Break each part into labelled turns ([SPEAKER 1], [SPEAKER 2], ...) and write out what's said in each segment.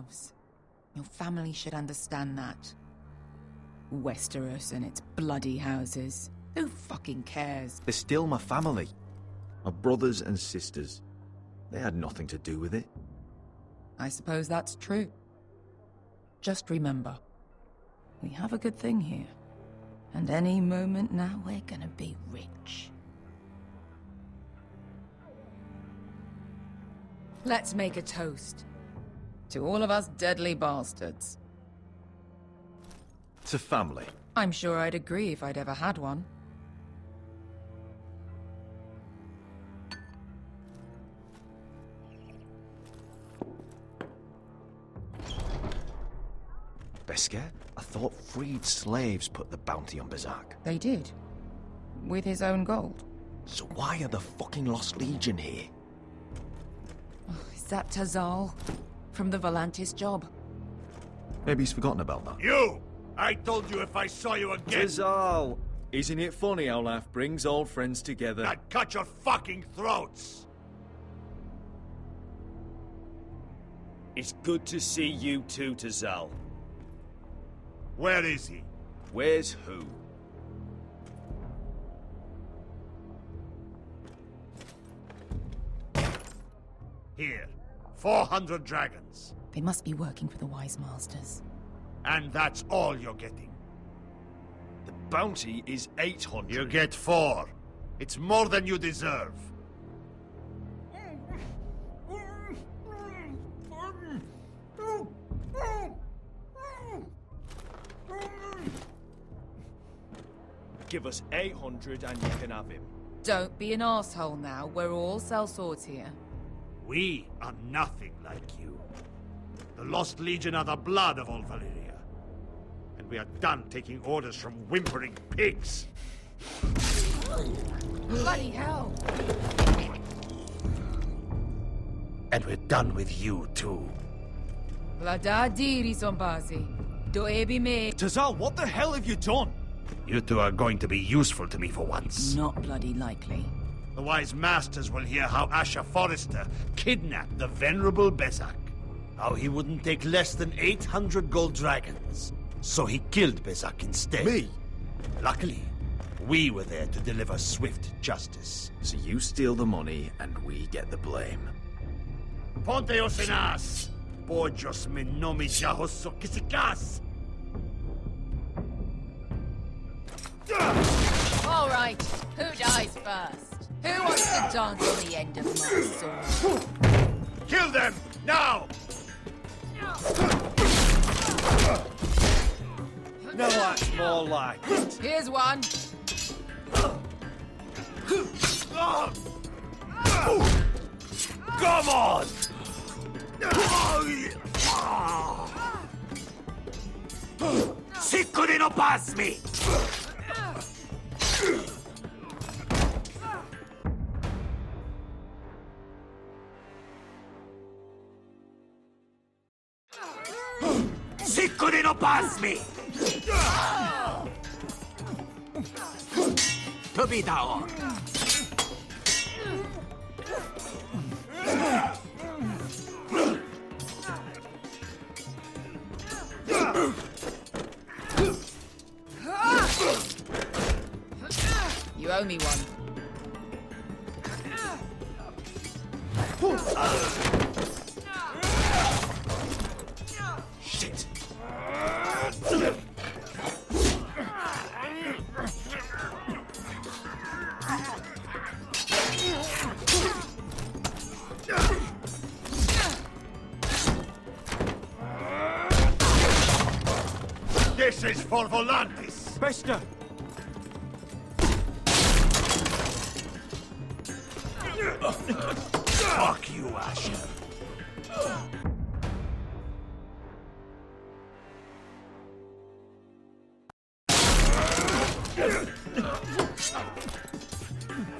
[SPEAKER 1] yourselves. Your family should understand that. Westeros and its bloody houses. Who fucking cares?
[SPEAKER 2] They're still my family. My brothers and sisters. They had nothing to do with it.
[SPEAKER 1] I suppose that's true. Just remember, we have a good thing here. And any moment now, we're gonna be rich. Let's make a toast. To all of us deadly bastards.
[SPEAKER 2] To family.
[SPEAKER 1] I'm sure I'd agree if I'd ever had one.
[SPEAKER 2] Beskar? I thought freed slaves put the bounty on Berserk.
[SPEAKER 1] They did. With his own gold.
[SPEAKER 2] So why are the fucking Lost Legion here?
[SPEAKER 1] Is that Tazal? From the Volantis job?
[SPEAKER 2] Maybe he's forgotten about that.
[SPEAKER 3] You! I told you if I saw you again...
[SPEAKER 4] Tazal! Isn't it funny how life brings old friends together?
[SPEAKER 3] I'd cut your fucking throats!
[SPEAKER 4] It's good to see you too, Tazal.
[SPEAKER 3] Where is he?
[SPEAKER 4] Where's who?
[SPEAKER 3] Here. 400 dragons.
[SPEAKER 1] They must be working for the Wise Masters.
[SPEAKER 3] And that's all you're getting.
[SPEAKER 4] The bounty is 800.
[SPEAKER 3] You get 4. It's more than you deserve.
[SPEAKER 4] Give us 800 and you can have him.
[SPEAKER 1] Don't be an asshole now. We're all sellswords here.
[SPEAKER 3] We are nothing like you. The Lost Legion are the blood of all Valyria. And we are done taking orders from whimpering pigs.
[SPEAKER 1] Bloody hell!
[SPEAKER 3] And we're done with you, too.
[SPEAKER 1] Vladadiri Sombazi. Doebi me.
[SPEAKER 4] Tazal, what the hell have you done?
[SPEAKER 3] You two are going to be useful to me for once.
[SPEAKER 1] Not bloody likely.
[SPEAKER 3] The Wise Masters will hear how Asher Forrester kidnapped the venerable Bezak. How he wouldn't take less than 800 gold dragons. So he killed Bezak instead.
[SPEAKER 2] Me?
[SPEAKER 3] Luckily, we were there to deliver swift justice.
[SPEAKER 2] So you steal the money and we get the blame.
[SPEAKER 3] Ponteos en as! Pojos me nomi jahoso kisikas!
[SPEAKER 1] All right, who dies first? Who wants to dance on the end of my sword?
[SPEAKER 3] Kill them! Now!
[SPEAKER 4] No, that's more like it.
[SPEAKER 1] Here's one.
[SPEAKER 3] Come on! Siccone no pass me! Siccone no pass me! To be down.
[SPEAKER 1] You owe me one.
[SPEAKER 3] Shit! This is for Volantis!
[SPEAKER 4] Beskar!
[SPEAKER 3] Fuck you, Asher.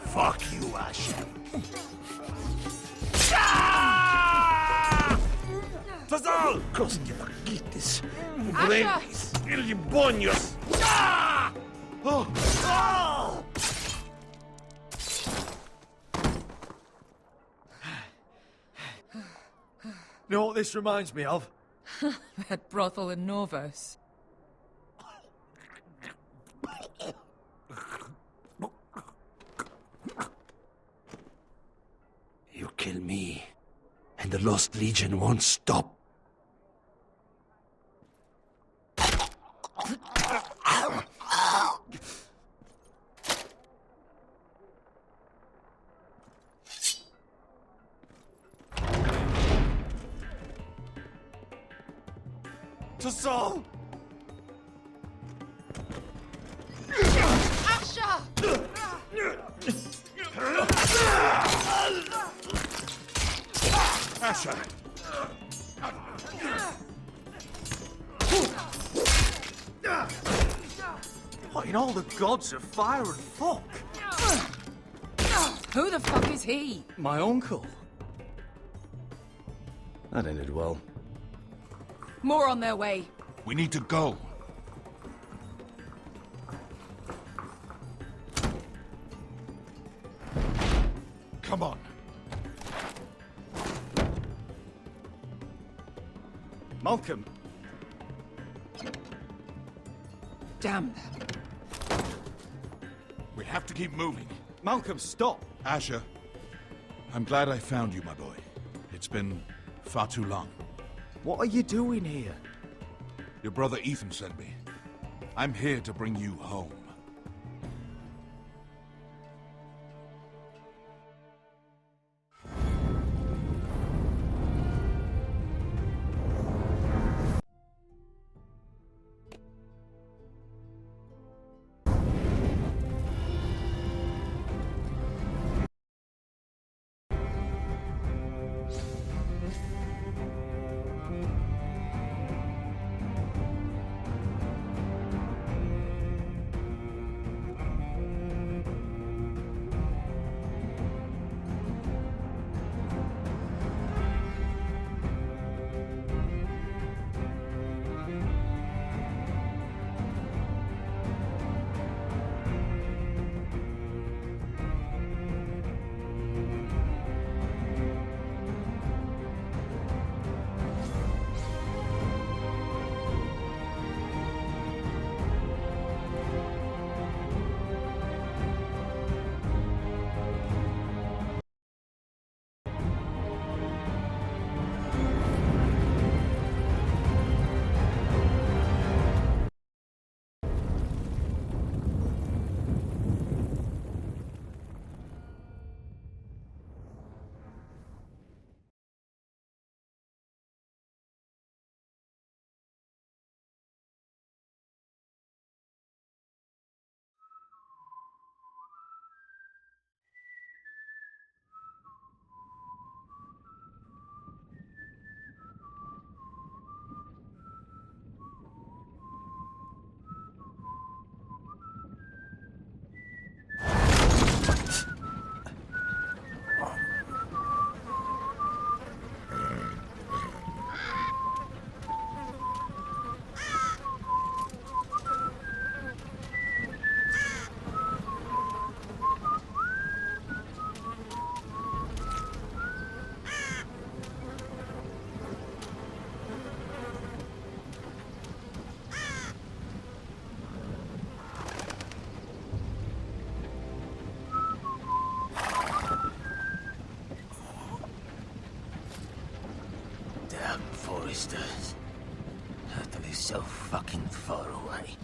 [SPEAKER 3] Fuck you, Asher.
[SPEAKER 4] Tazal!
[SPEAKER 3] Cosa que paquites.
[SPEAKER 1] Asher!
[SPEAKER 3] Brendis. Ili bonios.
[SPEAKER 4] Oh.
[SPEAKER 3] Oh!
[SPEAKER 4] You know what this reminds me of?
[SPEAKER 1] That brothel in Norvos.
[SPEAKER 3] You kill me, and the Lost Legion won't stop. To Saul!
[SPEAKER 1] Asher!
[SPEAKER 3] Asher!
[SPEAKER 2] What in all the gods of fire and fuck?
[SPEAKER 1] Who the fuck is he?
[SPEAKER 2] My uncle. That ended well.
[SPEAKER 1] More on their way.
[SPEAKER 5] We need to go. Come on.
[SPEAKER 2] Malcolm!
[SPEAKER 1] Damn them.
[SPEAKER 5] We have to keep moving.
[SPEAKER 2] Malcolm, stop!
[SPEAKER 5] Asher, I'm glad I found you, my boy. It's been far too long.
[SPEAKER 2] What are you doing here?
[SPEAKER 5] Your brother Ethan sent me. I'm here to bring you home.
[SPEAKER 6] Foresters. Have to be so fucking far away.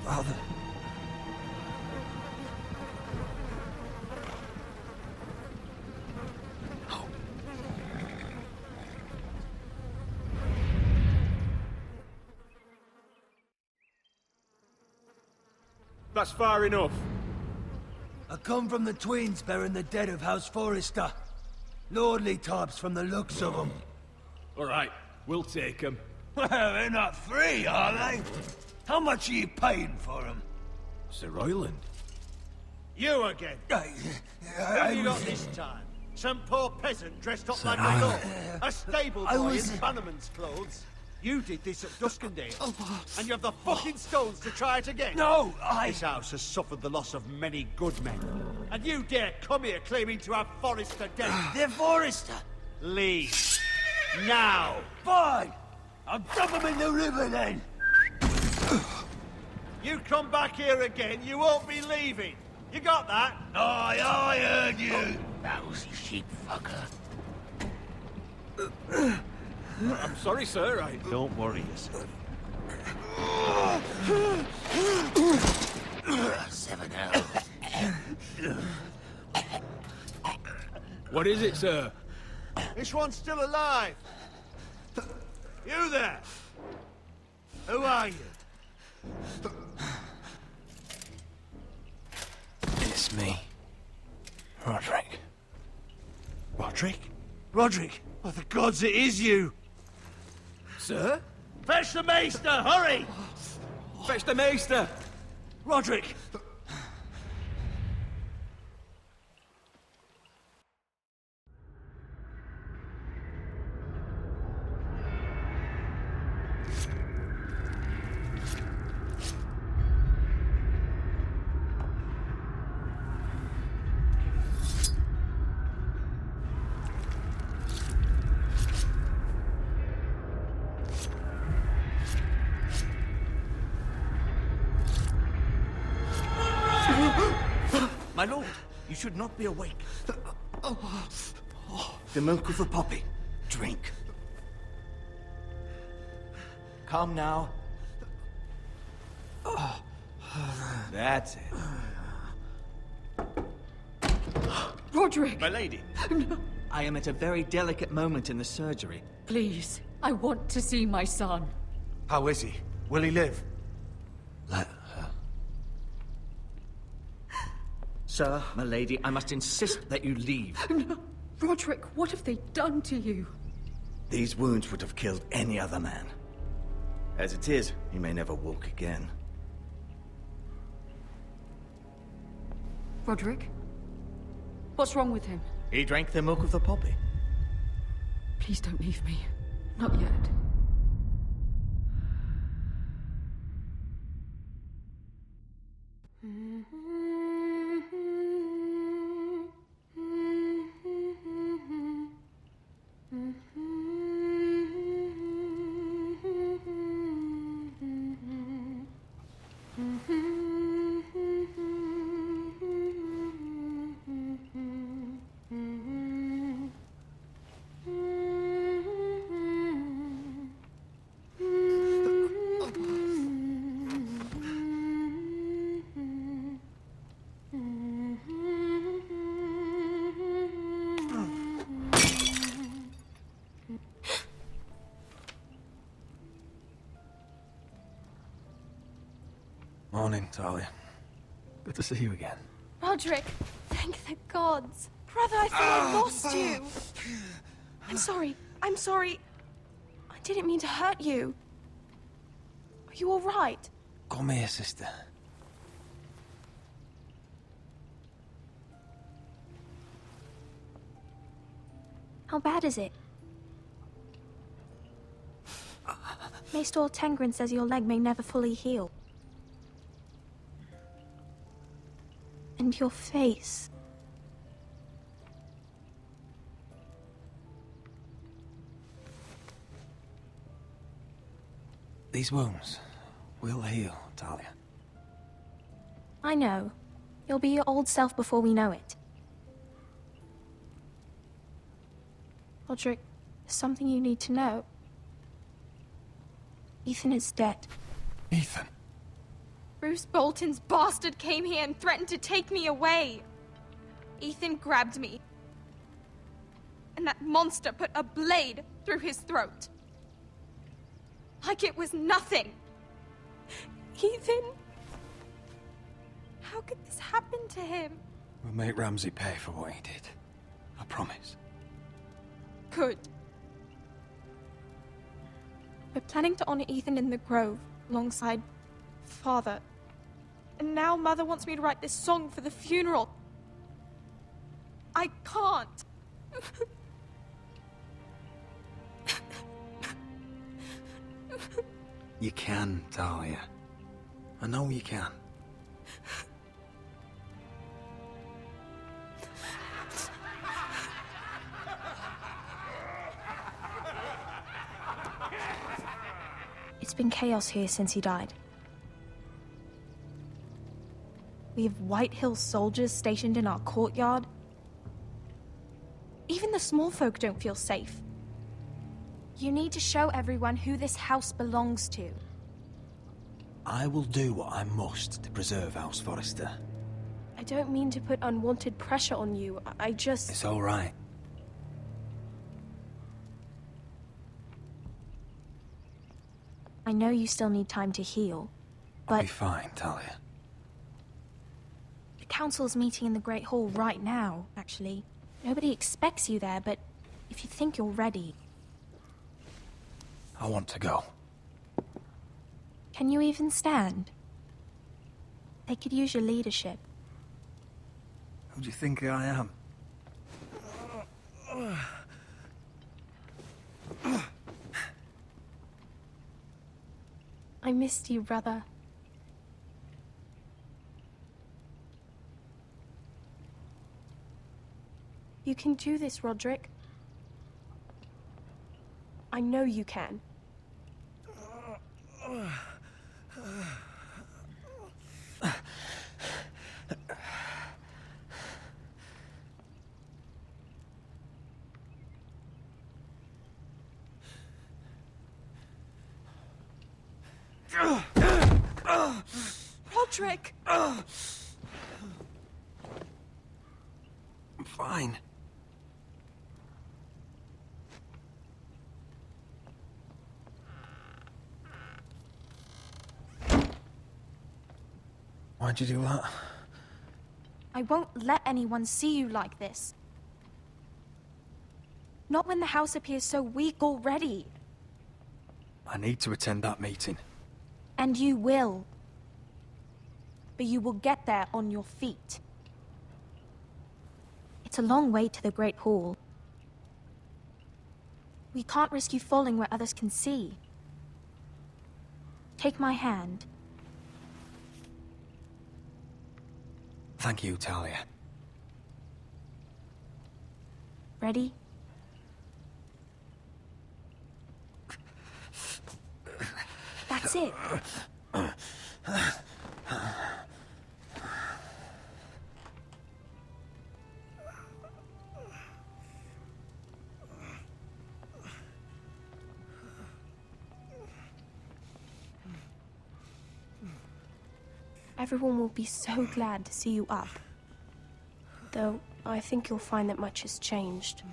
[SPEAKER 2] Father.
[SPEAKER 4] That's far enough.
[SPEAKER 3] I come from the twins bearing the dead of House Forrester. Lordly tops from the looks of them.
[SPEAKER 4] All right, we'll take them.
[SPEAKER 3] Well, they're not free, are they? How much are you paying for them?
[SPEAKER 2] Sir Royland.
[SPEAKER 3] You again.
[SPEAKER 7] What have you got this time? Some poor peasant dressed up like a lord? A stable boy in Bannerman's clothes?
[SPEAKER 3] You did this at Duskendale, and you have the fucking stones to try it again.
[SPEAKER 6] No,
[SPEAKER 3] This house has suffered the loss of many good men, and you dare come here claiming to have Forrester dead.
[SPEAKER 6] The Forrester.
[SPEAKER 3] Leave. Now.
[SPEAKER 6] Fine. I'll dump him in the river then.
[SPEAKER 3] You come back here again, you won't be leaving. You got that?
[SPEAKER 6] Aye, I heard you. Lousy sheep fucker.
[SPEAKER 4] I'm sorry, sir.
[SPEAKER 3] Don't worry yourself.
[SPEAKER 6] 7 hours.
[SPEAKER 4] What is it, sir?
[SPEAKER 3] This one's still alive. You there? Who are you?
[SPEAKER 6] It's me. Roderick.
[SPEAKER 3] Roderick? Roderick? Oh, the gods, it is you!
[SPEAKER 4] Sir?
[SPEAKER 3] Fetch the maester, hurry!
[SPEAKER 4] Fetch the maester!
[SPEAKER 3] Roderick!
[SPEAKER 6] My lord, you should not be awake. The milk of the poppy. Drink. Come now.
[SPEAKER 4] That's it.
[SPEAKER 8] Roderick!
[SPEAKER 6] My lady. I am at a very delicate moment in the surgery.
[SPEAKER 8] Please, I want to see my son.
[SPEAKER 3] How is he? Will he live?
[SPEAKER 6] Let her. Sir, my lady, I must insist that you leave.
[SPEAKER 8] No. Roderick, what have they done to you?
[SPEAKER 6] These wounds would have killed any other man. As it is, he may never walk again.
[SPEAKER 8] Roderick? What's wrong with him?
[SPEAKER 6] He drank the milk of the poppy.
[SPEAKER 8] Please don't leave me. Not yet.
[SPEAKER 6] Morning, Talia. Good to see you again.
[SPEAKER 9] Roderick, thank the gods. Brother, I thought I lost you. I'm sorry. I'm sorry. I didn't mean to hurt you. Are you all right?
[SPEAKER 6] Come here, sister.
[SPEAKER 9] How bad is it? Maester Tengrin says your leg may never fully heal. And your face.
[SPEAKER 6] These wounds will heal, Talia.
[SPEAKER 9] I know. You'll be your old self before we know it. Roderick, there's something you need to know. Ethan is dead.
[SPEAKER 6] Ethan?
[SPEAKER 9] Bruce Bolton's bastard came here and threatened to take me away. Ethan grabbed me. And that monster put a blade through his throat. Like it was nothing. Ethan? How could this happen to him?
[SPEAKER 6] We'll make Ramsay pay for what he did. I promise.
[SPEAKER 9] Good. We're planning to honor Ethan in the Grove, alongside Father. And now Mother wants me to write this song for the funeral. I can't.
[SPEAKER 6] You can, Talia. I know you can.
[SPEAKER 9] It's been chaos here since he died. We have White Hill soldiers stationed in our courtyard. Even the small folk don't feel safe. You need to show everyone who this house belongs to.
[SPEAKER 6] I will do what I must to preserve House Forrester.
[SPEAKER 9] I don't mean to put unwanted pressure on you. I just...
[SPEAKER 6] It's all right.
[SPEAKER 9] I know you still need time to heal,
[SPEAKER 6] I'll
[SPEAKER 9] but...
[SPEAKER 6] be fine, Talia.
[SPEAKER 9] The council's meeting in the Great Hall right now, actually. Nobody expects you there, but if you think you're ready...
[SPEAKER 6] I want to go.
[SPEAKER 9] Can you even stand? They could use your leadership.
[SPEAKER 6] Who do you think I am?
[SPEAKER 9] I missed you, brother. You can do this, Roderick. I know you can. Roderick!
[SPEAKER 6] I'm fine. Why'd you do that?
[SPEAKER 9] I won't let anyone see you like this. Not when the house appears so weak already.
[SPEAKER 6] I need to attend that meeting.
[SPEAKER 9] And you will. But you will get there on your feet. It's a long way to the Great Hall. We can't risk you falling where others can see. Take my hand.
[SPEAKER 6] Thank you, Talia.
[SPEAKER 9] Ready? That's it. Everyone will be so glad to see you up. Though, I think you'll find that much has changed.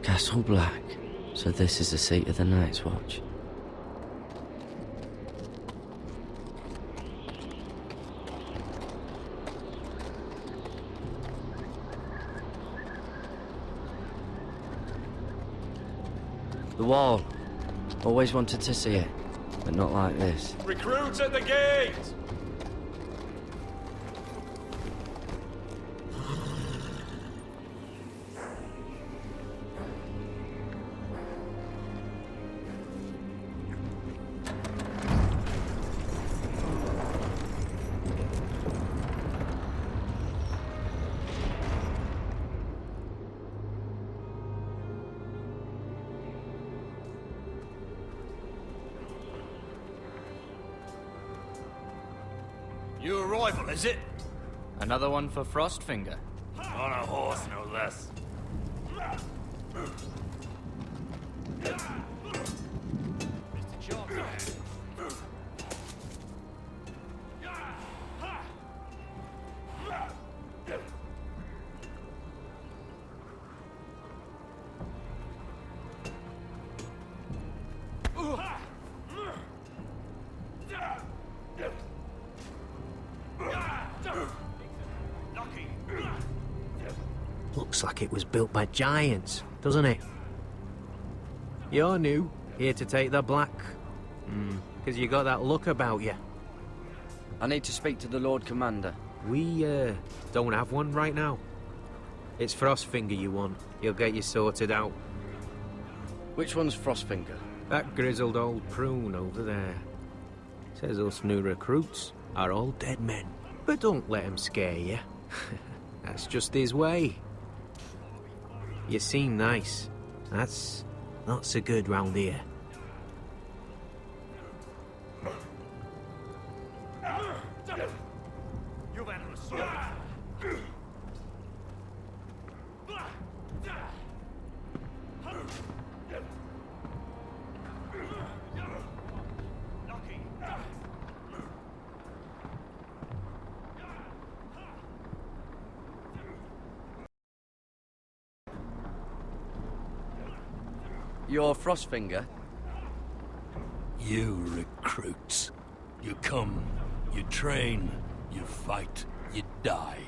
[SPEAKER 10] Castle Black. So this is the seat of the Night's Watch. The wall. Always wanted to see it, but not like this.
[SPEAKER 4] Recruits at the gate!
[SPEAKER 3] New arrival, is it?
[SPEAKER 10] Another one for Frostfinger.
[SPEAKER 3] On a horse, no less. Mr. Johnson.
[SPEAKER 11] Looks like it was built by giants, doesn't it? You're new, here to take the black. Because you got that look about you.
[SPEAKER 10] I need to speak to the Lord Commander.
[SPEAKER 11] We, don't have one right now. It's Frostfinger you want. He'll get you sorted out.
[SPEAKER 10] Which one's Frostfinger?
[SPEAKER 11] That grizzled old prune over there. Says us new recruits are all dead men. But don't let him scare you. That's just his way. You seem nice. That's not so good round here.
[SPEAKER 10] You're Frostfinger?
[SPEAKER 12] You recruits. You come, you train, you fight, you die.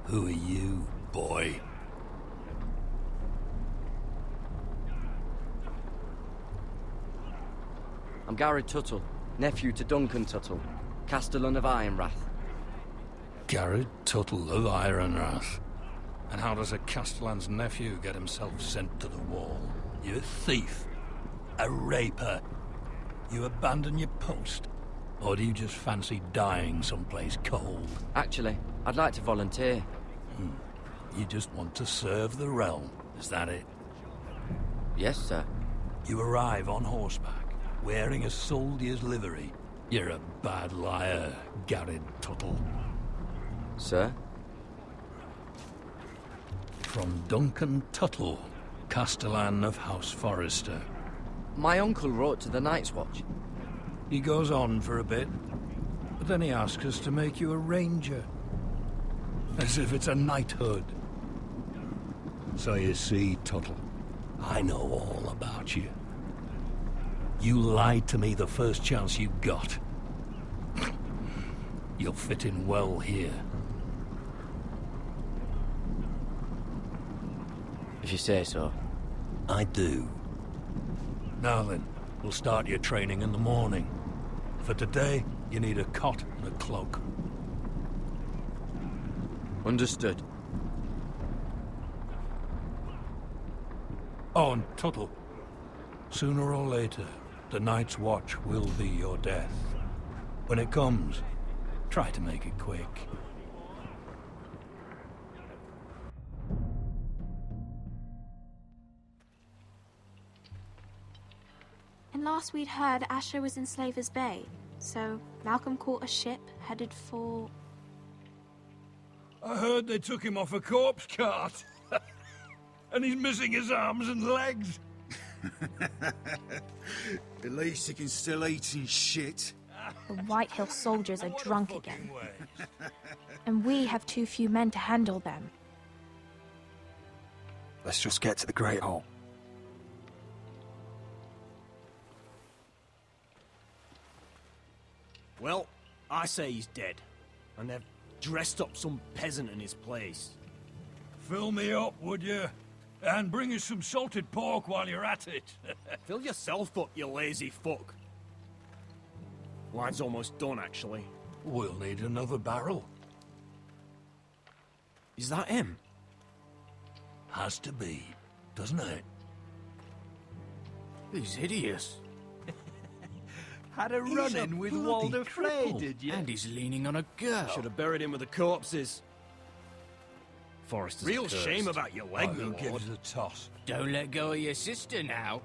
[SPEAKER 12] Who are you, boy?
[SPEAKER 10] I'm Gary Tuttle, nephew to Duncan Tuttle, Castellan of Ironrath.
[SPEAKER 12] Garrett Tuttle of Ironrath. And how does a Castellan's nephew get himself sent to the wall? You a thief? A raper? You abandon your post? Or do you just fancy dying someplace cold?
[SPEAKER 10] Actually, I'd like to volunteer.
[SPEAKER 12] You just want to serve the realm, is that it?
[SPEAKER 10] Yes, sir.
[SPEAKER 12] You arrive on horseback, wearing a soldier's livery. You're a bad liar, Garrett Tuttle.
[SPEAKER 10] Sir?
[SPEAKER 12] From Duncan Tuttle, Castellan of House Forrester.
[SPEAKER 10] My uncle wrote to the Night's Watch.
[SPEAKER 12] He goes on for a bit, but then he asks us to make you a ranger. As if it's a knighthood. So you see, Tuttle, I know all about you. You lied to me the first chance you got. You'll fit in well here.
[SPEAKER 10] If you say so.
[SPEAKER 12] I do. Now then, we'll start your training in the morning. For today, you need a cot and a cloak.
[SPEAKER 10] Understood.
[SPEAKER 12] Oh, and Tuttle, sooner or later, the Night's Watch will be your death. When it comes, try to make it quick.
[SPEAKER 13] And last we'd heard, Asher was in Slaver's Bay, so Malcolm caught a ship headed for...
[SPEAKER 12] I heard they took him off a corpse cart. And he's missing his arms and legs.
[SPEAKER 2] At least he can still eat and shit.
[SPEAKER 13] The White Hill soldiers are drunk again. And we have too few men to handle them.
[SPEAKER 6] Let's just get to the Great Hall.
[SPEAKER 4] Well, I say he's dead. And they've dressed up some peasant in his place.
[SPEAKER 12] Fill me up, would you? And bring us some salted pork while you're at it.
[SPEAKER 4] Fill yourself up, you lazy fuck. Line's almost done, actually.
[SPEAKER 12] We'll need another barrel.
[SPEAKER 4] Is that him?
[SPEAKER 12] Has to be, doesn't it?
[SPEAKER 4] He's hideous.
[SPEAKER 14] Had a run-in with Walder Frey, did you?
[SPEAKER 4] And he's leaning on a girl. Should have buried him with the corpses. Forrester's
[SPEAKER 3] Real shame about your leg, my lord.
[SPEAKER 12] Give us a toss.
[SPEAKER 14] Don't let go of your sister now.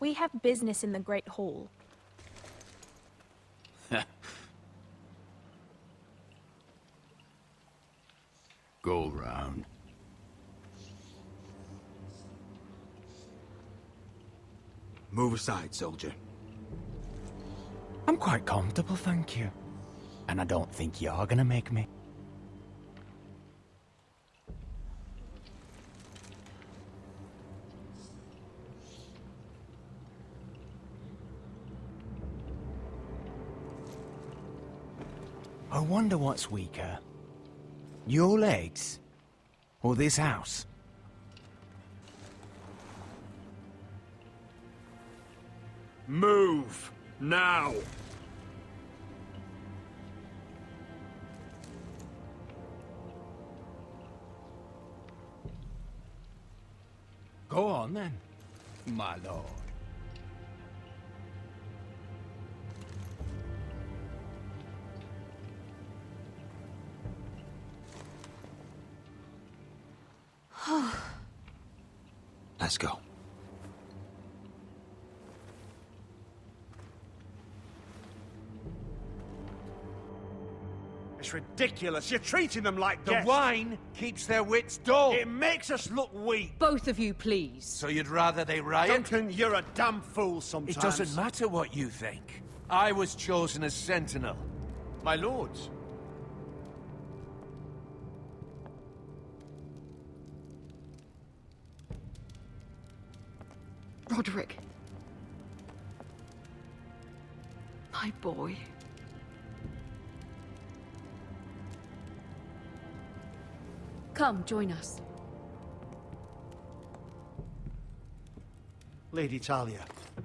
[SPEAKER 13] We have business in the Great Hall.
[SPEAKER 14] Go round.
[SPEAKER 6] Move aside, soldier.
[SPEAKER 15] I'm quite comfortable, thank you. And I don't think you're gonna make me. wonder what's weaker. Your legs? Or this house?
[SPEAKER 4] Move! Now!
[SPEAKER 15] Go on then, my lord.
[SPEAKER 2] Let's go.
[SPEAKER 3] It's ridiculous. You're treating them like
[SPEAKER 14] The
[SPEAKER 3] guests.
[SPEAKER 14] wine keeps their wits dull.
[SPEAKER 3] It makes us look weak.
[SPEAKER 16] Both of you, please.
[SPEAKER 14] So you'd rather they riot?
[SPEAKER 3] Duncan, you're a damn fool sometimes.
[SPEAKER 14] It doesn't matter what you think. I was chosen as sentinel. My lords.
[SPEAKER 8] Roderick. My boy. Come, join us.
[SPEAKER 3] Lady Talia,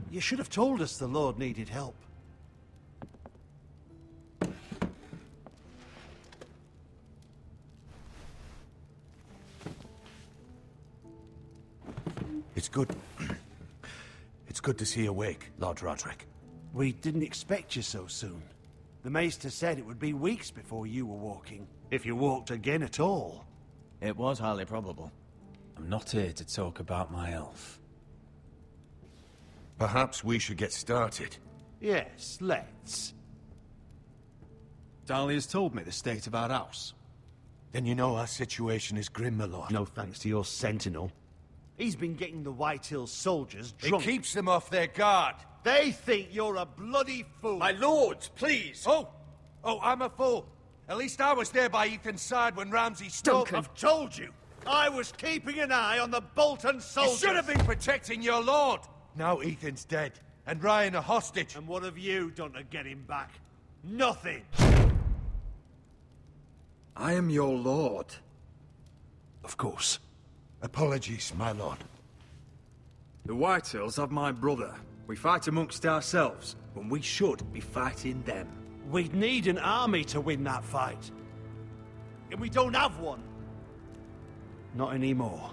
[SPEAKER 3] you should have told us the Lord needed help.
[SPEAKER 14] It's good. It's good to see you awake, Lord Roderick.
[SPEAKER 3] We didn't expect you so soon. The Maester said it would be weeks before you were walking, if you walked again at all.
[SPEAKER 6] It was highly probable.
[SPEAKER 17] I'm not here to talk about my elf.
[SPEAKER 14] Perhaps we should get started.
[SPEAKER 3] Yes, let's.
[SPEAKER 17] Dahlia's told me the state of our house.
[SPEAKER 14] Then you know our situation is grim, my lord.
[SPEAKER 3] No thanks to your sentinel. He's been getting the White Hills soldiers drunk.
[SPEAKER 14] It keeps them off their guard.
[SPEAKER 3] They think you're a bloody fool.
[SPEAKER 14] My lords, please! Oh, I'm a fool. At least I was there by Ethan's side when Ramsay stole...
[SPEAKER 8] Duncan.
[SPEAKER 3] I've told you. I was keeping an eye on the Bolton soldiers.
[SPEAKER 14] You should have been protecting your lord. Now Ethan's dead, and Ryan a hostage.
[SPEAKER 3] And what have you done to get him back? Nothing.
[SPEAKER 17] I am your lord.
[SPEAKER 14] Of course. Apologies, my lord.
[SPEAKER 17] The Whitehills have my brother. We fight amongst ourselves, when we should be fighting them.
[SPEAKER 3] We'd need an army to win that fight. And we don't have one. Not anymore.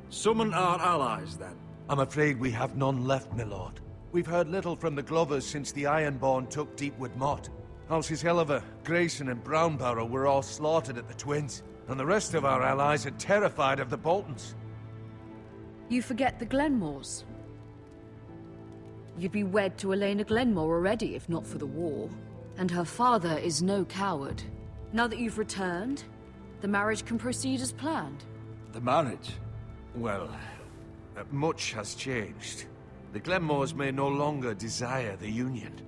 [SPEAKER 17] Summon our allies, then.
[SPEAKER 14] I'm afraid we have none left, my lord. We've heard little from the Glovers since the Ironborn took Deepwood Motte. Houses Helliver, Grayson and Brownbarrow were all slaughtered at the Twins, and the rest of our allies are terrified of the Boltons.
[SPEAKER 8] You forget the Glenmores. You'd be wed to Elena Glenmore already, if not for the war. And her father is no coward. Now that you've returned, the marriage can proceed as planned.
[SPEAKER 17] The marriage?
[SPEAKER 14] Well, much has changed. The Glenmores may no longer desire the union.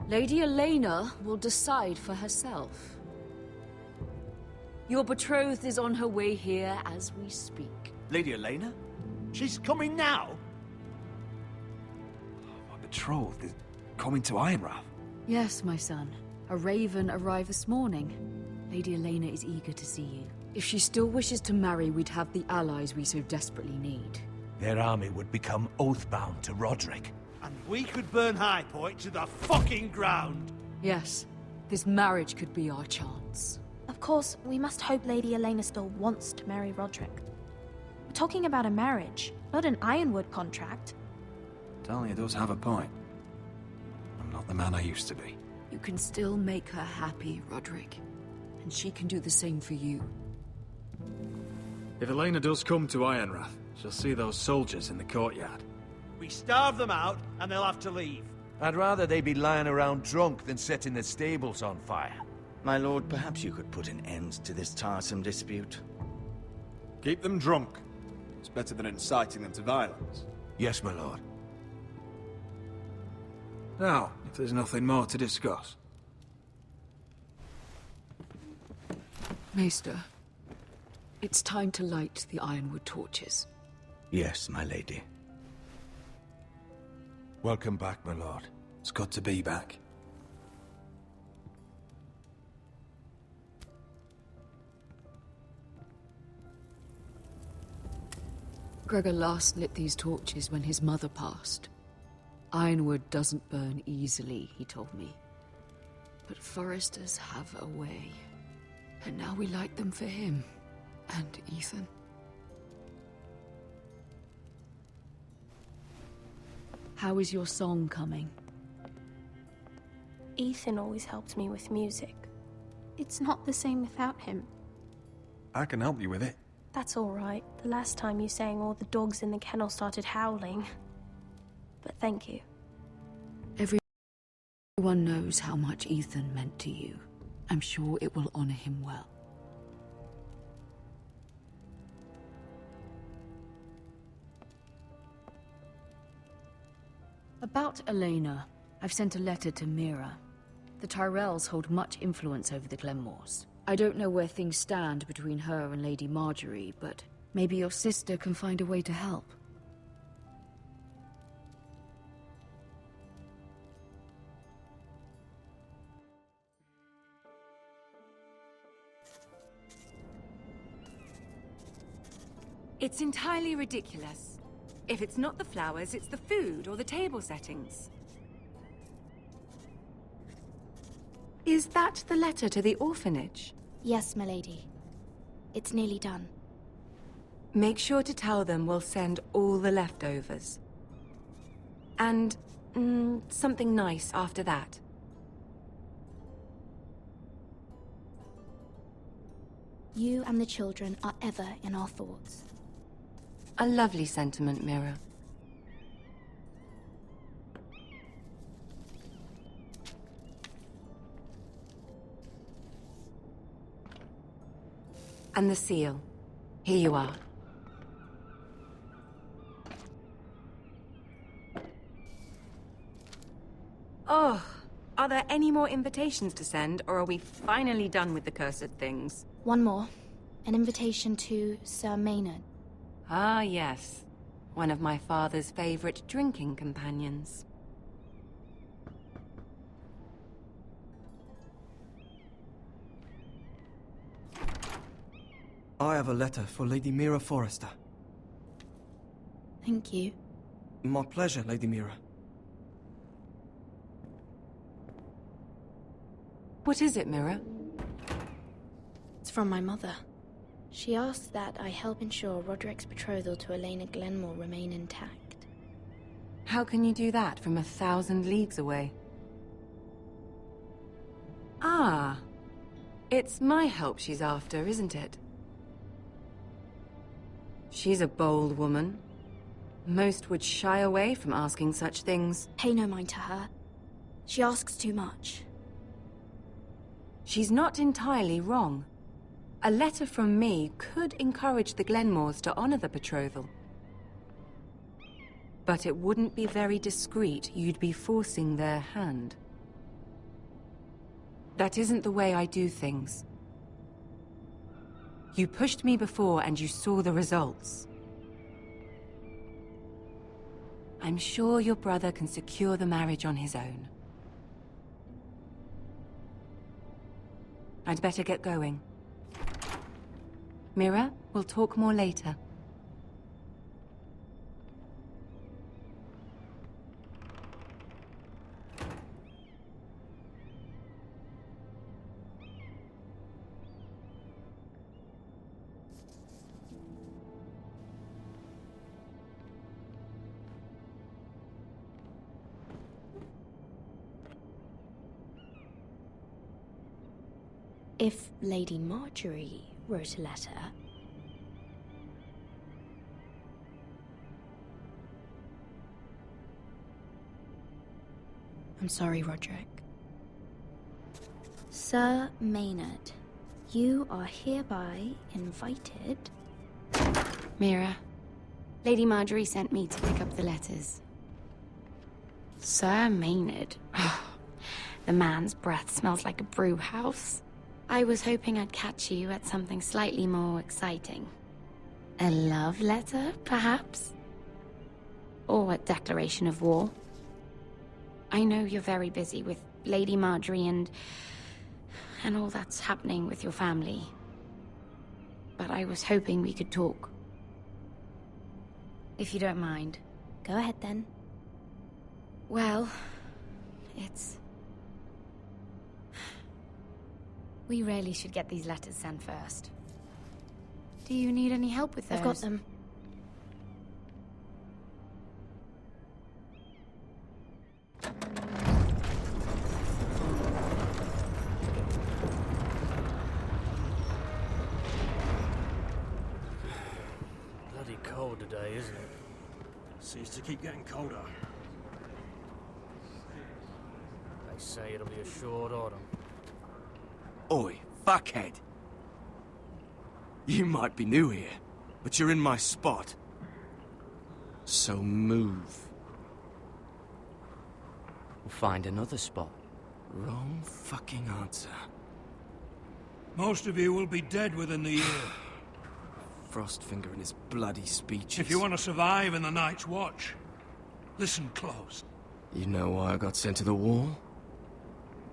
[SPEAKER 8] Lady Elena will decide for herself. Your betrothed is on her way here as we speak.
[SPEAKER 2] Lady Elena?
[SPEAKER 3] She's coming now?
[SPEAKER 17] My betrothed is coming to Ironrath.
[SPEAKER 8] Yes, my son. A raven arrived this morning. Lady Elena is eager to see you. If she still wishes to marry, we'd have the allies we so desperately need.
[SPEAKER 14] Their army would become oathbound to Roderick.
[SPEAKER 3] And we could burn High Point to the fucking ground.
[SPEAKER 8] Yes, this marriage could be our chance.
[SPEAKER 13] Of course, we must hope Lady Elena still wants to marry Roderick. We're talking about a marriage, not an Ironwood contract.
[SPEAKER 17] Dahlia does have a point. I'm not the man I used to be.
[SPEAKER 8] You can still make her happy, Roderick. And she can do the same for you.
[SPEAKER 17] If Elena does come to Ironrath, she'll see those soldiers in the courtyard.
[SPEAKER 3] We starve them out, and they'll have to leave.
[SPEAKER 14] I'd rather they be lying around drunk than setting the stables on fire.
[SPEAKER 6] My lord, perhaps you could put an end to this tiresome dispute.
[SPEAKER 17] Keep them drunk. It's better than inciting them to violence.
[SPEAKER 14] Yes, my lord.
[SPEAKER 17] Now, if there's nothing more to discuss.
[SPEAKER 8] Maester, it's time to light the Ironwood torches.
[SPEAKER 6] Yes, my lady.
[SPEAKER 14] Welcome back, my lord.
[SPEAKER 17] It's good to be back.
[SPEAKER 8] Gregor last lit these torches when his mother passed. Ironwood doesn't burn easily, he told me. But foresters have a way. And now we light them for him. And Ethan. How is your song coming?
[SPEAKER 13] Ethan always helped me with music. It's not the same without him.
[SPEAKER 17] I can help you with it.
[SPEAKER 13] That's all right. The last time you sang, all the dogs in the kennel started howling. But thank you.
[SPEAKER 8] Everyone knows how much Ethan meant to you. I'm sure it will honor him well. About Elena, I've sent a letter to Mira. The Tyrells hold much influence over the Glenmores. I don't know where things stand between her and Lady Marjorie, but maybe your sister can find a way to help.
[SPEAKER 16] It's entirely ridiculous. If it's not the flowers, it's the food or the table settings. Is that the letter to the orphanage?
[SPEAKER 13] Yes, milady. It's nearly done.
[SPEAKER 16] Make sure to tell them we'll send all the leftovers. And, something nice after that.
[SPEAKER 13] You and the children are ever in our thoughts.
[SPEAKER 16] A lovely sentiment, Mira. And the seal. Here you are. Oh, are there any more invitations to send, or are we finally done with the cursed things?
[SPEAKER 13] One more. An invitation to Sir Maynard.
[SPEAKER 16] Ah, yes. One of my father's favorite drinking companions.
[SPEAKER 18] I have a letter for Lady Mira Forrester.
[SPEAKER 13] Thank you.
[SPEAKER 18] My pleasure, Lady Mira.
[SPEAKER 16] What is it, Mira?
[SPEAKER 13] It's from my mother. She asks that I help ensure Roderick's betrothal to Elena Glenmore remain intact.
[SPEAKER 16] How can you do that from 1,000 leagues away? Ah. It's my help she's after, isn't it? She's a bold woman. Most would shy away from asking such things.
[SPEAKER 13] Pay no mind to her. She asks too much.
[SPEAKER 16] She's not entirely wrong. A letter from me could encourage the Glenmores to honor the betrothal. But it wouldn't be very discreet. You'd be forcing their hand. That isn't the way I do things. You pushed me before and you saw the results. I'm sure your brother can secure the marriage on his own. I'd better get going. Mira, we'll talk more later.
[SPEAKER 13] If Lady Marjorie wrote a letter... I'm sorry, Roderick. Sir Maynard, you are hereby invited...
[SPEAKER 19] Mira, Lady Marjorie sent me to pick up the letters. Sir Maynard. The man's breath smells like a brew house. I was hoping I'd catch you at something slightly more exciting. A love letter, perhaps? Or a declaration of war? I know you're very busy with Lady Marjorie and all that's happening with your family. But I was hoping we could talk. if you don't mind.
[SPEAKER 13] Go ahead then.
[SPEAKER 19] Well, it's... We really should get these letters sent first. Do you need any help with those?
[SPEAKER 13] I've got them.
[SPEAKER 4] Bloody cold today, isn't it? Seems to keep getting colder. They say it'll be a short autumn.
[SPEAKER 18] Oi, fuckhead. You might be new here, but you're in my spot. So move.
[SPEAKER 10] We'll find another spot.
[SPEAKER 18] Wrong fucking answer.
[SPEAKER 12] Most of you will be dead within the year.
[SPEAKER 18] Frostfinger and his bloody speeches.
[SPEAKER 12] If you want to survive in the Night's Watch, listen close.
[SPEAKER 18] You know why I got sent to the wall?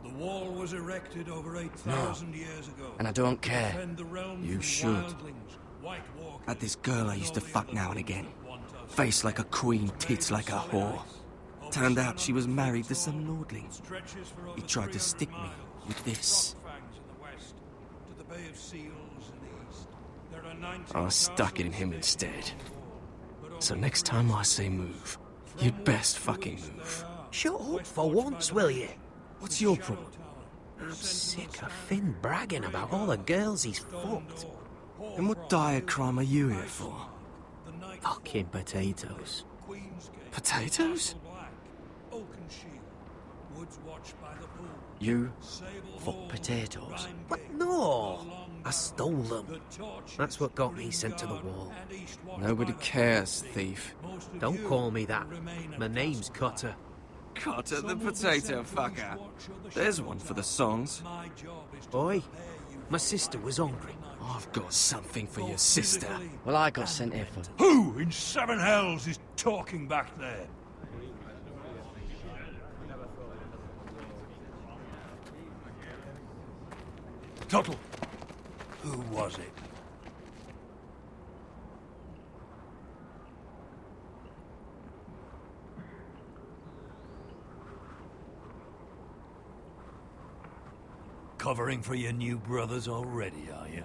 [SPEAKER 12] The wall was erected over 8,000 years ago.
[SPEAKER 18] And I don't
[SPEAKER 12] to
[SPEAKER 18] care.
[SPEAKER 12] defend the realm
[SPEAKER 18] You
[SPEAKER 12] from
[SPEAKER 18] should.
[SPEAKER 12] wildlings, White Walkers,
[SPEAKER 18] Had this girl I used to
[SPEAKER 12] and all
[SPEAKER 18] fuck
[SPEAKER 12] the
[SPEAKER 18] now
[SPEAKER 12] other
[SPEAKER 18] and again.
[SPEAKER 12] that want us.
[SPEAKER 18] Face like a queen, tits like a whore. Turned out she was married to some lordling.
[SPEAKER 12] Stretches for
[SPEAKER 18] He
[SPEAKER 12] over
[SPEAKER 18] tried to
[SPEAKER 12] 300
[SPEAKER 18] stick me
[SPEAKER 12] miles.
[SPEAKER 18] with this.
[SPEAKER 12] Rockfangs in the west, to the Bay of Seals in the east. There are 19
[SPEAKER 18] I stuck it in him instead. So next time I say move, you'd best fucking move.
[SPEAKER 11] Shut up for once, will you?
[SPEAKER 18] What's your problem?
[SPEAKER 11] I'm sick of Finn bragging about all the girls he's fucked.
[SPEAKER 18] And what dire crime are you here for?
[SPEAKER 11] Fucking potatoes.
[SPEAKER 18] Potatoes?
[SPEAKER 10] You fuck potatoes?
[SPEAKER 11] What? No! I stole them. That's what got me sent to the wall.
[SPEAKER 18] Nobody cares, thief.
[SPEAKER 11] Don't call me that. My name's Cutter.
[SPEAKER 18] Cotter the potato fucker. There's one for the songs.
[SPEAKER 11] Boy, my sister was hungry.
[SPEAKER 18] I've got something for your sister.
[SPEAKER 10] Well, I got sent here for...
[SPEAKER 12] Who in seven hells is talking back there? Tuttle, who was it? Covering for your new brothers already, are you?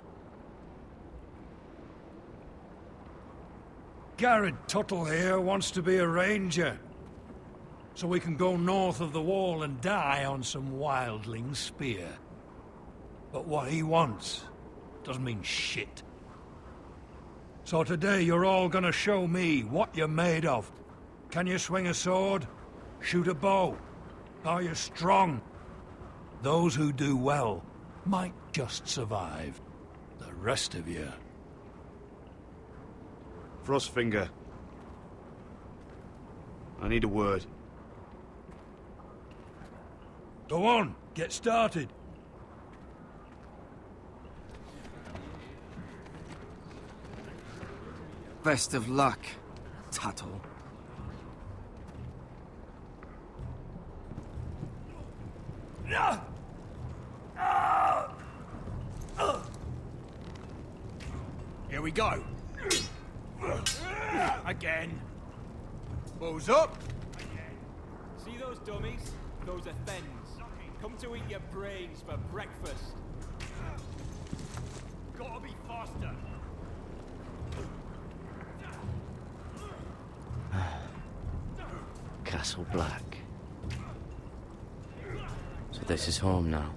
[SPEAKER 12] Garrett Tuttle here wants to be a ranger. So we can go north of the wall and die on some wildling spear. But what he wants doesn't mean shit. So today you're all gonna show me what you're made of. Can you swing a sword? Shoot a bow? Are you strong? Those who do well might just survive. The rest of you...
[SPEAKER 2] Frostfinger. I need a word.
[SPEAKER 12] Go on, get started.
[SPEAKER 18] Best of luck, Tuttle.
[SPEAKER 4] Here we go. Again.
[SPEAKER 14] Bows up.
[SPEAKER 20] See those dummies? Those are Thens. Come to eat your brains for breakfast. Gotta be faster.
[SPEAKER 10] Castle Black. So this is home now.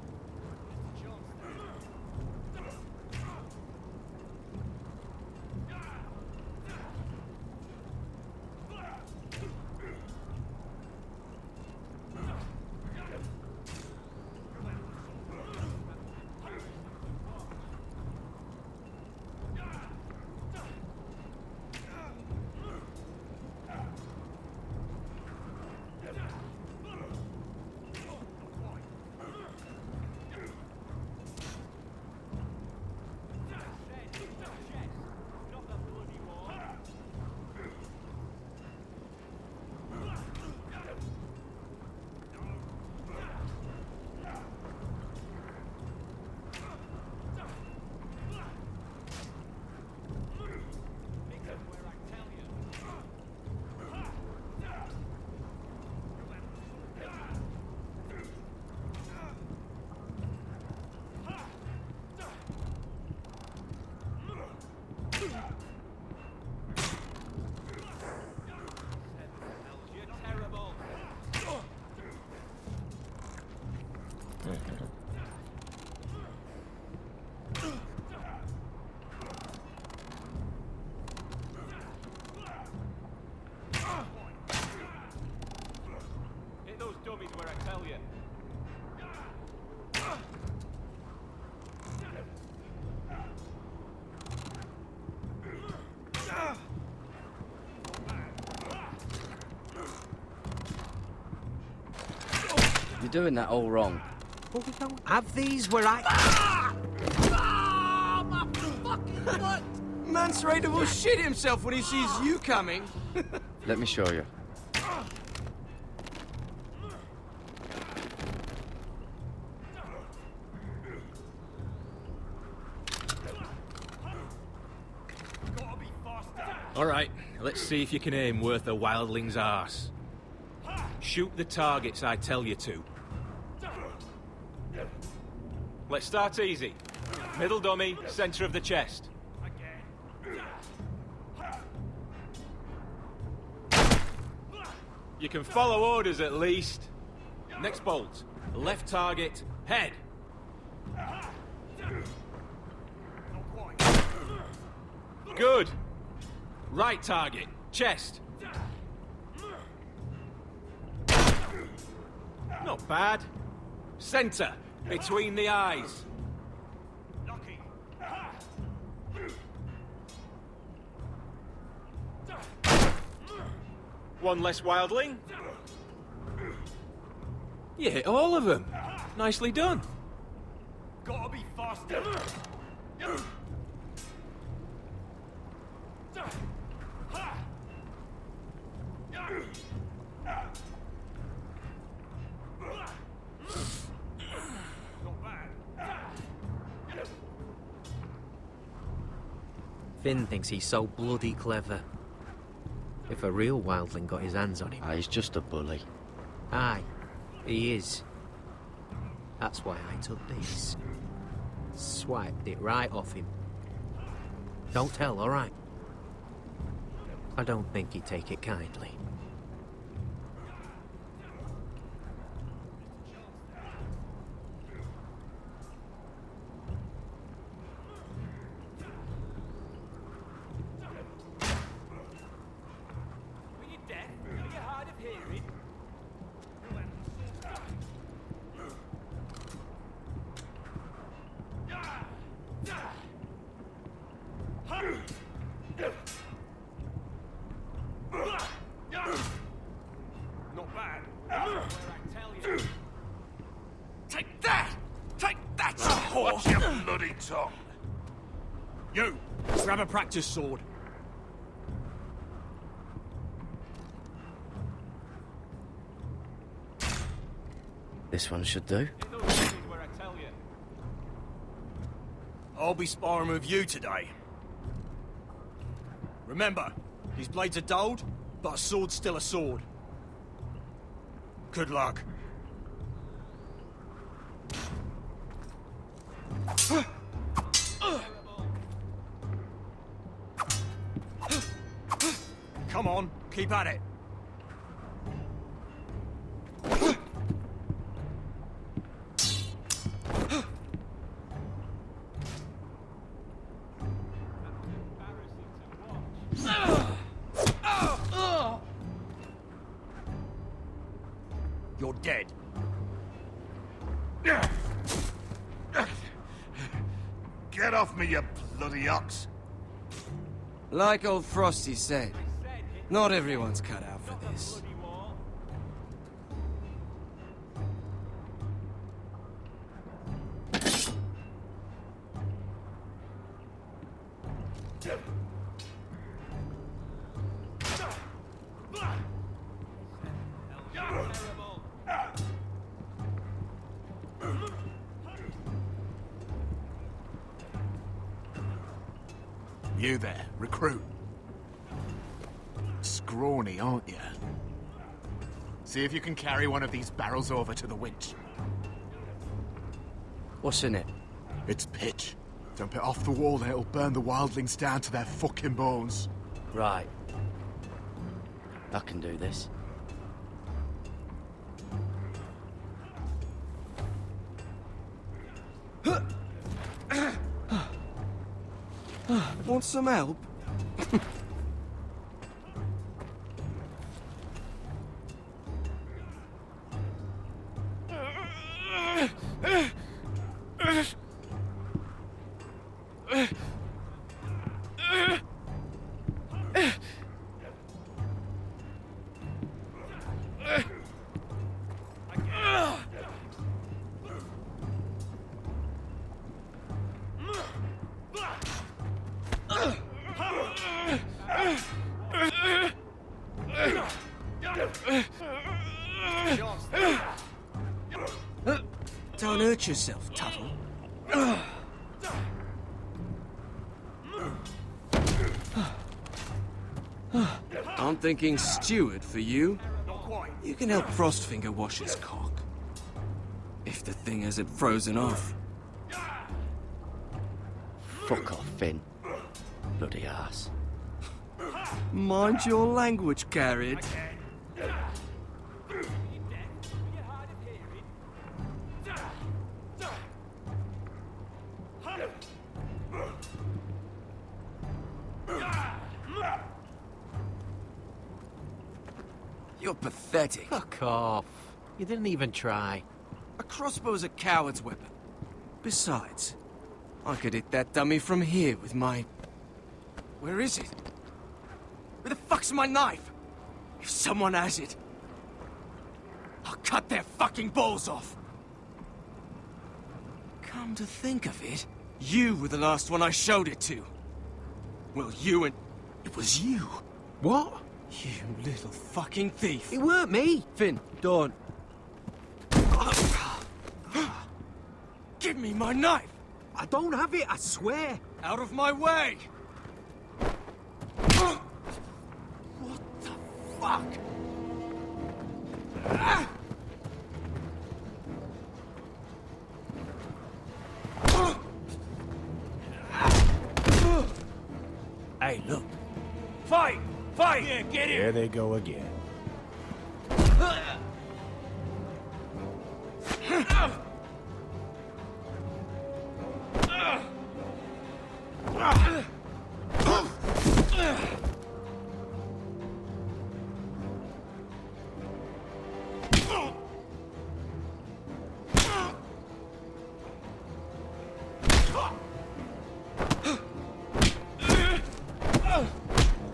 [SPEAKER 10] doing that all wrong.
[SPEAKER 11] But we don't have these where I...
[SPEAKER 18] My fucking foot! Man's ready to shit himself when he sees you coming.
[SPEAKER 10] Let me show you.
[SPEAKER 4] All right, let's see if you can aim worth a wildling's arse. Shoot the targets I tell you to. Let's start easy. Middle dummy, center of the chest. You can follow orders at least. Next bolt. Left target, head. Good. Right target, chest. Not bad. Center, between the eyes. One less wildling. You hit all of them. Nicely done.
[SPEAKER 20] Gotta be faster.
[SPEAKER 11] Finn thinks he's so bloody clever. If a real wildling got his hands on him...
[SPEAKER 10] He's just a bully.
[SPEAKER 11] Aye, he is. That's why I took this. Swiped it right off him. Don't tell, all right? I don't think he'd take it kindly.
[SPEAKER 20] Are you deaf? Are you hard of hearing? Not bad. Where I tell you.
[SPEAKER 5] Take that! Take that, you
[SPEAKER 3] Watch your bloody tongue.
[SPEAKER 4] You, grab a practice sword.
[SPEAKER 10] This one should do.
[SPEAKER 20] Where I tell you.
[SPEAKER 4] I'll be sparring with you today. Remember, these blades are dulled, but a sword's still a sword. Good luck. Come on, keep at it. You're dead.
[SPEAKER 3] Get off me, you bloody ox.
[SPEAKER 18] Like old Frosty said, not everyone's cut out for this.
[SPEAKER 5] You there, recruit. Scrawny, aren't you? See if you can carry one of these barrels over to the winch.
[SPEAKER 10] What's in it?
[SPEAKER 5] It's pitch. Dump it off the wall and it'll burn the wildlings down to their fucking bones.
[SPEAKER 10] Right. I can do this.
[SPEAKER 18] Want some help? hurt yourself, Tuttle. I'm thinking steward for you. You can help Frostfinger wash his cock. If the thing hasn't frozen off.
[SPEAKER 10] Fuck off, Finn. Bloody ass.
[SPEAKER 18] Mind your language, Garrett. You're pathetic.
[SPEAKER 11] Fuck off. You didn't even try.
[SPEAKER 18] A crossbow's a coward's weapon. Besides, I could hit that dummy from here with my... Where is it? Where the fuck's my knife? If someone has it, I'll cut their fucking balls off. Come to think of it, you were the last one I showed it to. Well, you and... It was you.
[SPEAKER 11] What?
[SPEAKER 18] You little fucking thief.
[SPEAKER 11] It weren't me.
[SPEAKER 18] Finn, don't. Give me my knife!
[SPEAKER 11] I don't have it, I swear.
[SPEAKER 18] Out of my way! What the fuck?
[SPEAKER 12] Hey, look. Fight! Fight!
[SPEAKER 3] Yeah, get
[SPEAKER 12] Here they go again.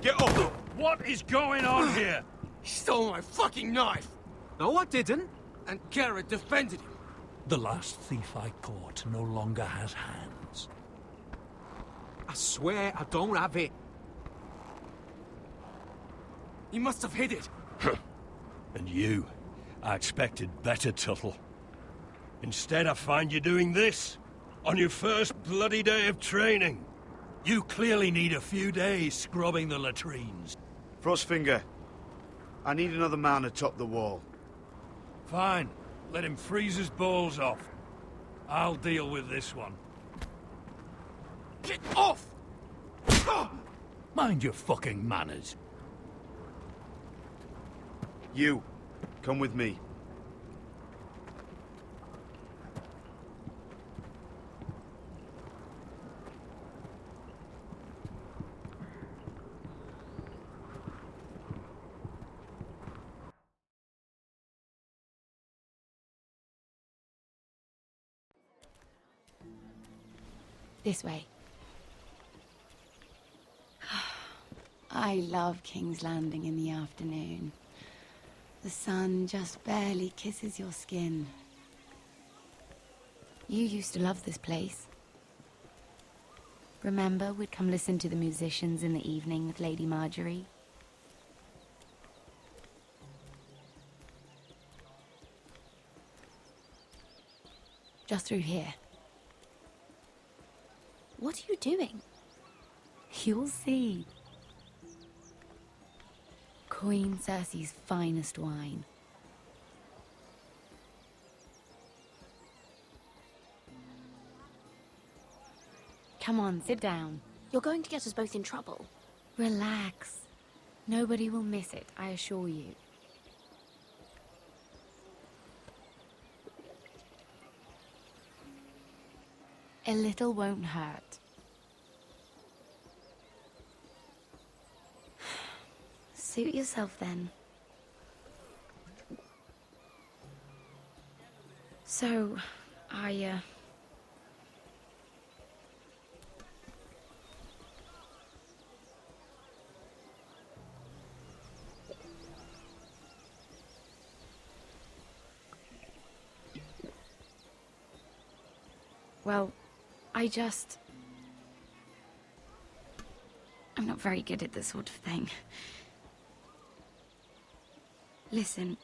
[SPEAKER 3] Get off! What is going on here?
[SPEAKER 18] He stole my fucking knife!
[SPEAKER 11] No, I didn't.
[SPEAKER 18] And Garrett defended him.
[SPEAKER 12] The last thief I caught no longer has hands.
[SPEAKER 11] I swear I don't have it.
[SPEAKER 18] He must have hid it.
[SPEAKER 3] And you, I expected better, Tuttle. Instead, I find you doing this on your first bloody day of training. You clearly need a few days scrubbing the latrines.
[SPEAKER 6] Frostfinger, I need another man atop the wall.
[SPEAKER 3] Fine. Let him freeze his balls off. I'll deal with this one.
[SPEAKER 18] Get off!
[SPEAKER 12] Mind your fucking manners.
[SPEAKER 6] You, come with me.
[SPEAKER 19] This way. I love King's Landing in the afternoon. The sun just barely kisses your skin. You used to love this place. Remember, we'd come listen to the musicians in the evening with Lady Marjorie? Just through here. What are you doing? You'll see. Queen Cersei's finest wine. Come on, sit down.
[SPEAKER 13] You're going to get us both in trouble.
[SPEAKER 19] Relax. Nobody will miss it, I assure you. A little won't hurt. Suit yourself then. So, well, I'm not very good at this sort of thing. Listen,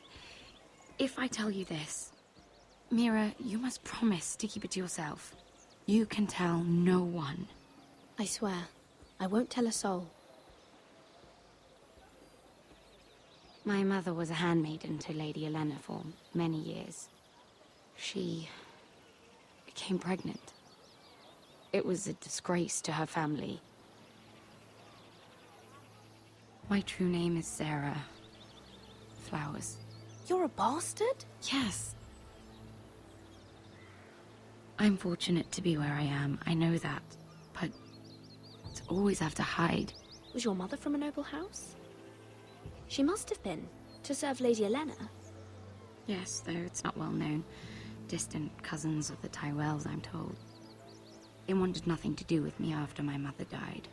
[SPEAKER 19] if I tell you this, Mira, you must promise to keep it to yourself. You can tell no one.
[SPEAKER 13] I swear, I won't tell a soul.
[SPEAKER 19] My mother was a handmaiden to Lady Elena for many years. She became pregnant. It was a disgrace to her family. My true name is Sarah Flowers.
[SPEAKER 13] You're a bastard?
[SPEAKER 19] Yes. I'm fortunate to be where I am, I know that. But to always have to hide.
[SPEAKER 13] Was your mother from a noble house? She must have been, to serve Lady Elena.
[SPEAKER 19] Yes, though it's not well known. Distant cousins of the Tyrells, I'm told. They wanted nothing to do with me after my mother died.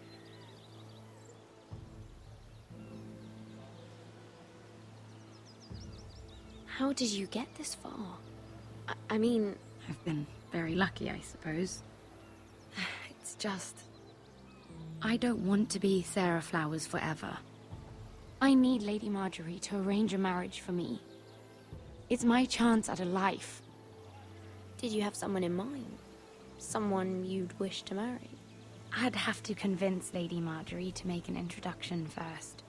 [SPEAKER 13] How did you get this far? I mean...
[SPEAKER 19] I've been very lucky, I suppose. It's just... I don't want to be Sarah Flowers forever. I need Lady Marjorie to arrange a marriage for me. It's my chance at a life.
[SPEAKER 13] Did you have someone in mind? Someone you'd wish to marry?
[SPEAKER 19] I'd have to convince Lady Marjorie to make an introduction first.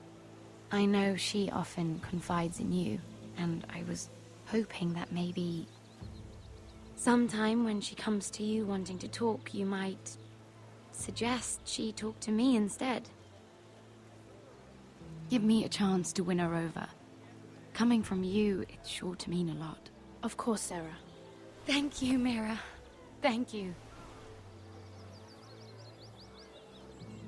[SPEAKER 19] I know she often confides in you, and I was hoping that maybe... sometime when she comes to you wanting to talk, you might suggest she talk to me instead. Give me a chance to win her over. Coming from you, it's sure to mean a lot.
[SPEAKER 13] Of course, Sarah.
[SPEAKER 19] Thank you, Mira. Thank you.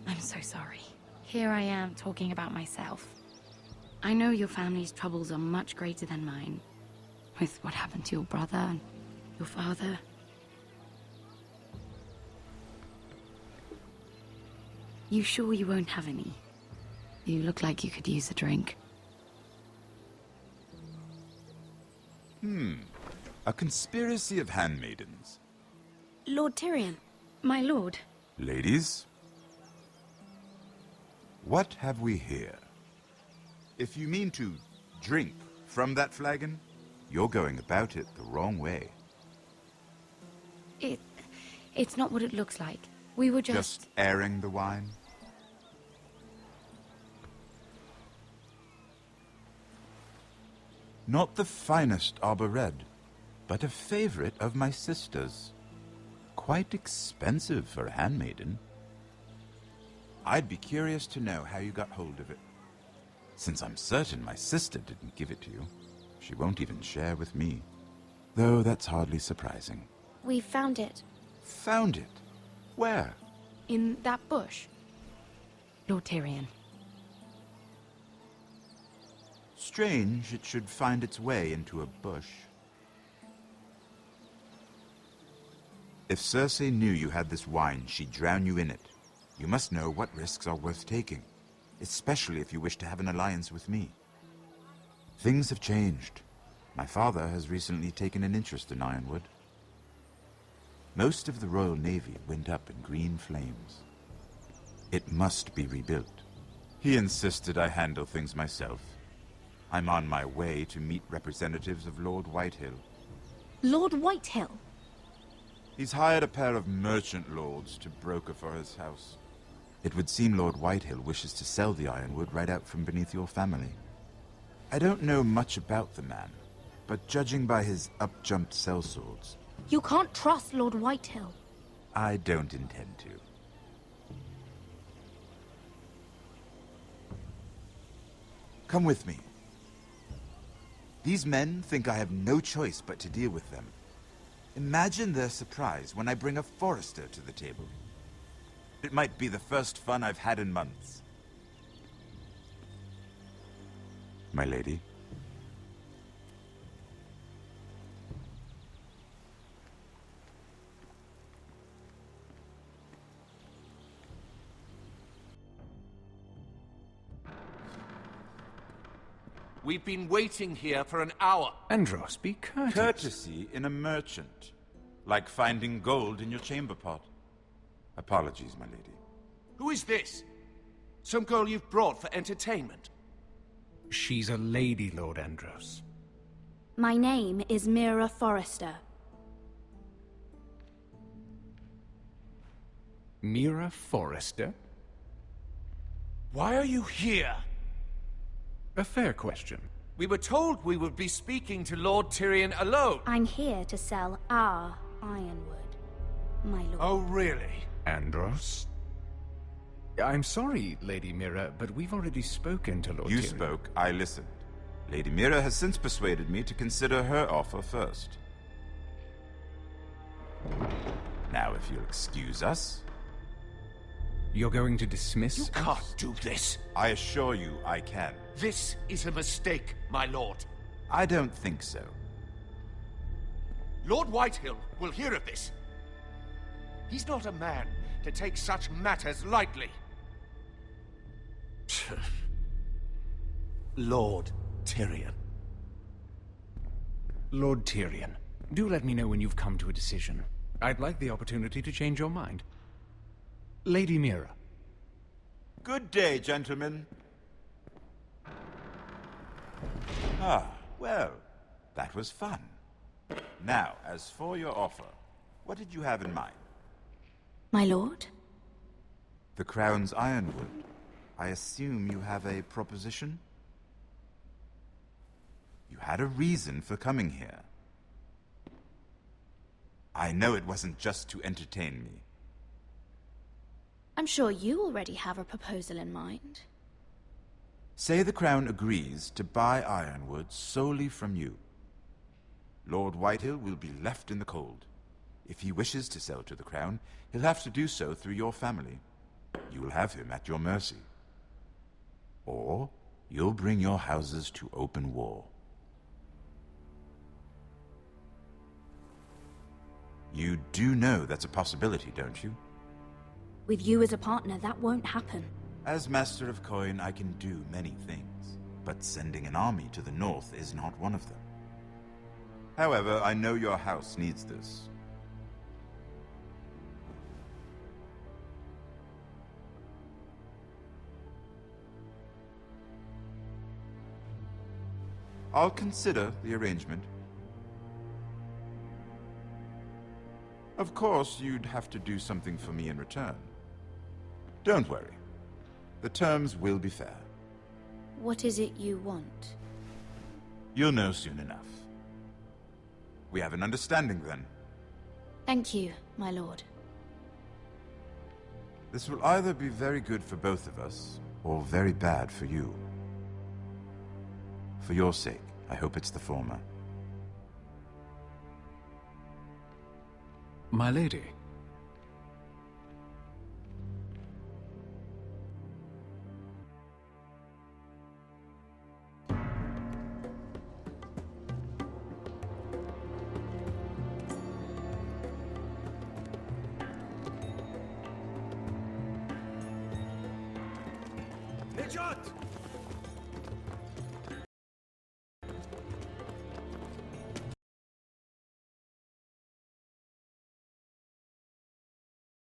[SPEAKER 19] I'm so sorry. Here I am talking about myself. I know your family's troubles are much greater than mine. With what happened to your brother and your father. You sure you won't have any? You look like you could use a drink.
[SPEAKER 21] A conspiracy of handmaidens.
[SPEAKER 13] Lord Tyrion.
[SPEAKER 19] My lord.
[SPEAKER 21] Ladies, what have we here? If you mean to drink from that flagon, you're going about it the wrong way.
[SPEAKER 19] It's not what it looks like. We were
[SPEAKER 21] Just airing the wine? Not the finest arbor red, but a favorite of my sister's. Quite expensive for a handmaiden. I'd be curious to know how you got hold of it. Since I'm certain my sister didn't give it to you, she won't even share with me. Though that's hardly surprising.
[SPEAKER 13] We found it.
[SPEAKER 21] Found it? Where?
[SPEAKER 19] in that bush. Lord Tyrion.
[SPEAKER 21] Strange it should find its way into a bush. If Cersei knew you had this wine, she'd drown you in it. You must know what risks are worth taking, especially if you wish to have an alliance with me. Things have changed. My father has recently taken an interest in Ironwood. Most of the Royal Navy went up in green flames. It must be rebuilt. He insisted I handle things myself. I'm on my way to meet representatives of Lord Whitehill.
[SPEAKER 13] Lord Whitehill?
[SPEAKER 21] He's hired a pair of merchant lords to broker for his house. It would seem Lord Whitehill wishes to sell the Ironwood right out from beneath your family. I don't know much about the man, but judging by his up-jumped sellswords,
[SPEAKER 13] You can't trust Lord Whitehill.
[SPEAKER 21] I don't intend to. Come with me. These men think I have no choice but to deal with them. Imagine their surprise when I bring a forester to the table. It might be the first fun I've had in months. My lady.
[SPEAKER 14] We've been waiting here for an hour.
[SPEAKER 5] Andros, be courteous.
[SPEAKER 21] Courtesy in a merchant. Like finding gold in your chamber pot. Apologies, my lady.
[SPEAKER 14] Who is this? Some girl you've brought for entertainment?
[SPEAKER 5] She's a lady, Lord Andros.
[SPEAKER 13] My name is Mira Forrester.
[SPEAKER 1] Mira Forrester?
[SPEAKER 14] Why are you here?
[SPEAKER 1] A fair question.
[SPEAKER 14] We were told we would be speaking to Lord Tyrion alone.
[SPEAKER 13] I'm here to sell our ironwood, my lord.
[SPEAKER 14] Oh, really?
[SPEAKER 1] Andros? I'm sorry, Lady Mira, but we've already spoken to Lord
[SPEAKER 21] You
[SPEAKER 1] Tyrion.
[SPEAKER 21] spoke, I listened. Lady Mira has since persuaded me to consider her offer first. Now, if you'll excuse us...
[SPEAKER 1] You're going to dismiss us?
[SPEAKER 14] You can't do this.
[SPEAKER 21] I assure you I can.
[SPEAKER 14] This is a mistake, my lord.
[SPEAKER 21] I don't think so.
[SPEAKER 14] Lord Whitehill will hear of this. He's not a man to take such matters lightly. Lord Tyrion.
[SPEAKER 1] Lord Tyrion, do let me know when you've come to a decision. I'd like the opportunity to change your mind. Lady Mira.
[SPEAKER 21] Good day, gentlemen. Ah, well, that was fun. Now, as for your offer, what did you have in mind?
[SPEAKER 13] My lord?
[SPEAKER 21] The Crown's ironwood. I assume you have a proposition? You had a reason for coming here. I know it wasn't just to entertain me.
[SPEAKER 13] I'm sure you already have a proposal in mind.
[SPEAKER 21] Say the Crown agrees to buy ironwood solely from you. Lord Whitehill will be left in the cold. If he wishes to sell to the Crown, he'll have to do so through your family. You will have him at your mercy. Or you'll bring your houses to open war. You do know that's a possibility, don't you?
[SPEAKER 13] With you as a partner, that won't happen.
[SPEAKER 21] As Master of Coin, I can do many things, but sending an army to the north is not one of them. However, I know your house needs this. I'll consider the arrangement. Of course, you'd have to do something for me in return. Don't worry. The terms will be fair.
[SPEAKER 13] What is it you want?
[SPEAKER 21] You'll know soon enough. We have an understanding then.
[SPEAKER 13] Thank you, my lord.
[SPEAKER 21] This will either be very good for both of us, or very bad for you. For your sake, I hope it's the former.
[SPEAKER 1] My lady.
[SPEAKER 3] Nijat!